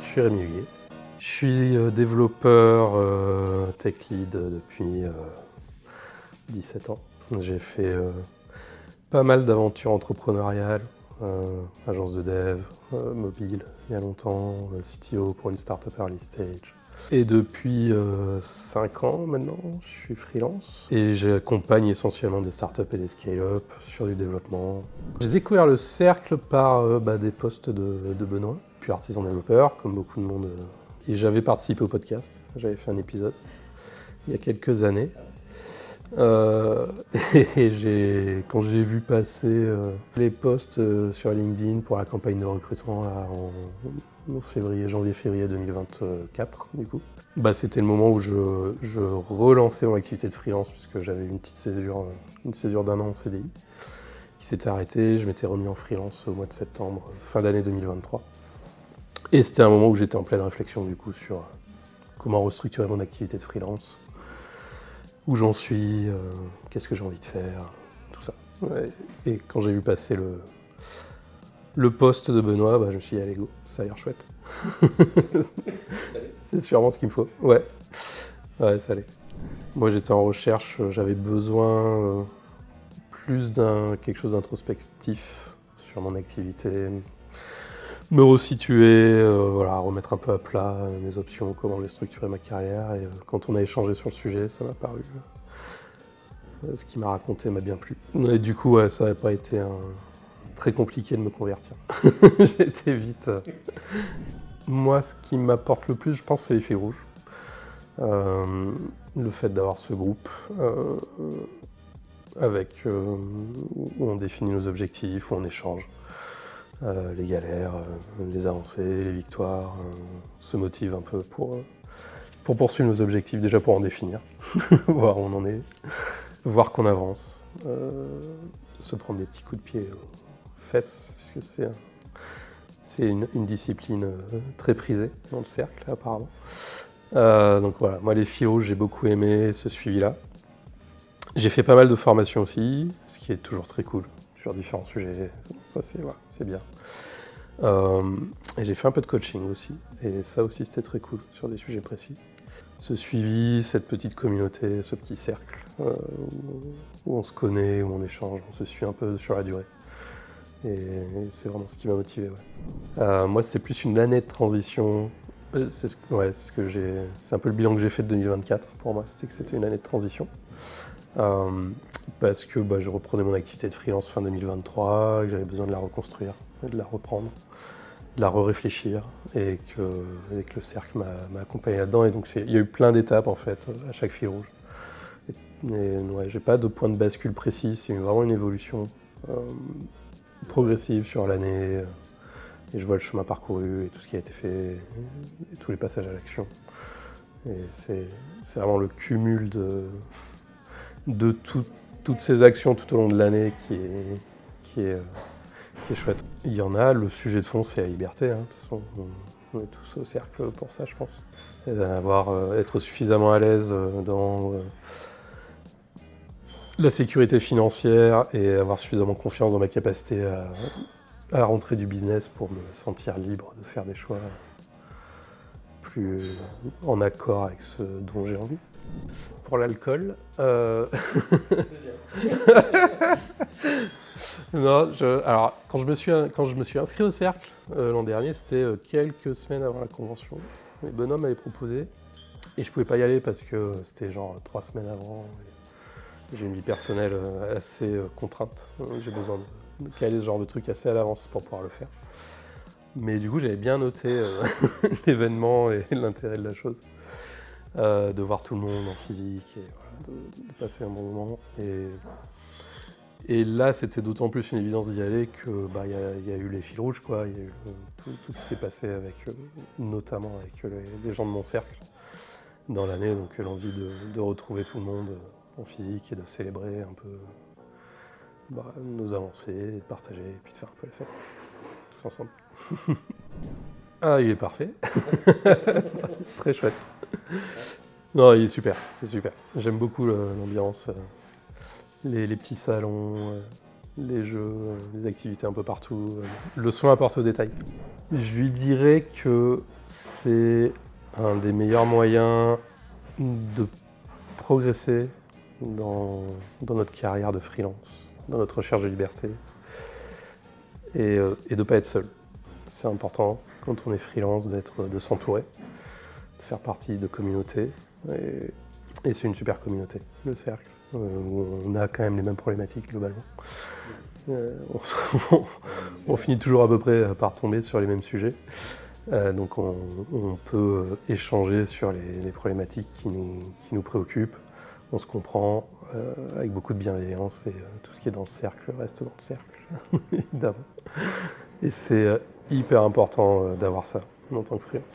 suis Rémi Huguet. Je suis développeur tech lead depuis 17 ans. J'ai fait pas mal d'aventures entrepreneuriales, agence de dev, mobile il y a longtemps, CTO pour une startup early stage. Et depuis 5 ans maintenant, je suis freelance et j'accompagne essentiellement des startups et des scale-up sur du développement. J'ai découvert le cercle par des posts de Benoît, puis artisan développeur, comme beaucoup de monde. Et j'avais participé au podcast, j'avais fait un épisode il y a quelques années. Et quand j'ai vu passer les posts sur LinkedIn pour la campagne de recrutement là, en janvier-février 2024, du coup, c'était le moment où je relançais mon activité de freelance puisque j'avais eu une petite césure d'1 an en CDI qui s'était arrêtée. Je m'étais remis en freelance au mois de septembre, fin d'année 2023. Et c'était un moment où j'étais en pleine réflexion du coup sur comment restructurer mon activité de freelance. Où j'en suis, qu'est-ce que j'ai envie de faire, tout ça. Ouais. Et quand j'ai vu passer le post de Benoît, je me suis dit, allez go, ça a l'air chouette. C'est sûrement ce qu'il me faut. Ouais, ça allait. Moi j'étais en recherche, j'avais besoin plus quelque chose d'introspectif sur mon activité, me resituer, remettre un peu à plat mes options, comment j'ai structuré ma carrière. Et quand on a échangé sur le sujet, ça m'a paru. Ce qu'il m'a raconté m'a bien plu. Et du coup, ça n'avait pas été très compliqué de me convertir. J'ai été vite. Moi, ce qui m'apporte le plus, je pense, c'est les fils rouges. Le fait d'avoir ce groupe où on définit nos objectifs, où on échange. Les galères, les avancées, les victoires, se motive un peu pour poursuivre nos objectifs, déjà pour en définir, voir où on en est, voir qu'on avance, se prendre des petits coups de pied aux fesses, puisque c'est une discipline très prisée dans le cercle apparemment. Donc voilà, moi les fils rouges, j'ai beaucoup aimé ce suivi-là. J'ai fait pas mal de formations aussi, ce qui est toujours très cool. Sur différents sujets, ça c'est bien. Et j'ai fait un peu de coaching aussi, et ça aussi c'était très cool sur des sujets précis. Ce suivi, cette petite communauté, ce petit cercle où on se connaît, où on échange, on se suit un peu sur la durée. Et c'est vraiment ce qui m'a motivé. Ouais. Moi c'était plus une année de transition, c'est un peu le bilan que j'ai fait de 2024 pour moi, c'était que c'était une année de transition. Parce que je reprenais mon activité de freelance fin 2023, que j'avais besoin de la reconstruire, de la reprendre, de la réfléchir, et que le cercle m'a accompagné là-dedans. Et donc il y a eu plein d'étapes en fait à chaque fil rouge. J'ai pas de point de bascule précis, c'est vraiment une évolution progressive sur l'année. Et je vois le chemin parcouru et tout ce qui a été fait, et tous les passages à l'action. Et c'est vraiment le cumul de toutes ces actions tout au long de l'année qui est chouette. Il y en a, le sujet de fond c'est la liberté, hein. De toute façon, on est tous au cercle pour ça je pense. Être suffisamment à l'aise dans la sécurité financière et avoir suffisamment confiance dans ma capacité à rentrer du business pour me sentir libre de faire des choix plus en accord avec ce dont j'ai envie. Pour l'alcool, non, alors quand je me suis inscrit au cercle l'an dernier, c'était quelques semaines avant la convention. Mais Benoît m'avait proposé et je pouvais pas y aller parce que c'était genre 3 semaines avant. J'ai une vie personnelle assez contrainte. J'ai besoin de caler ce genre de truc assez à l'avance pour pouvoir le faire. Mais du coup, j'avais bien noté l'événement et l'intérêt de la chose. De voir tout le monde en physique et de passer un bon moment. Et là, c'était d'autant plus une évidence d'y aller que y a eu les fils rouges, quoi. Il y a eu tout ce qui s'est passé notamment avec les gens de mon cercle dans l'année. Donc l'envie de retrouver tout le monde en physique et de célébrer un peu nos avancées, de partager et puis de faire un peu la fête tous ensemble. Ah, il est parfait. Très chouette. Non, il est super, c'est super. J'aime beaucoup l'ambiance, les petits salons, les jeux, les activités un peu partout. Le soin apporté aux détails. Je lui dirais que C'est un des meilleurs moyens de progresser dans notre carrière de freelance, dans notre recherche de liberté et de ne pas être seul. C'est important quand on est freelance de s'entourer, de faire partie de communautés. Et c'est une super communauté, le cercle, où on a quand même les mêmes problématiques globalement. On finit toujours à peu près par tomber sur les mêmes sujets. Donc on peut échanger sur les problématiques qui nous préoccupent. On se comprend avec beaucoup de bienveillance et tout ce qui est dans le cercle reste dans le cercle, évidemment. Et c'est hyper important d'avoir ça en tant que freelance.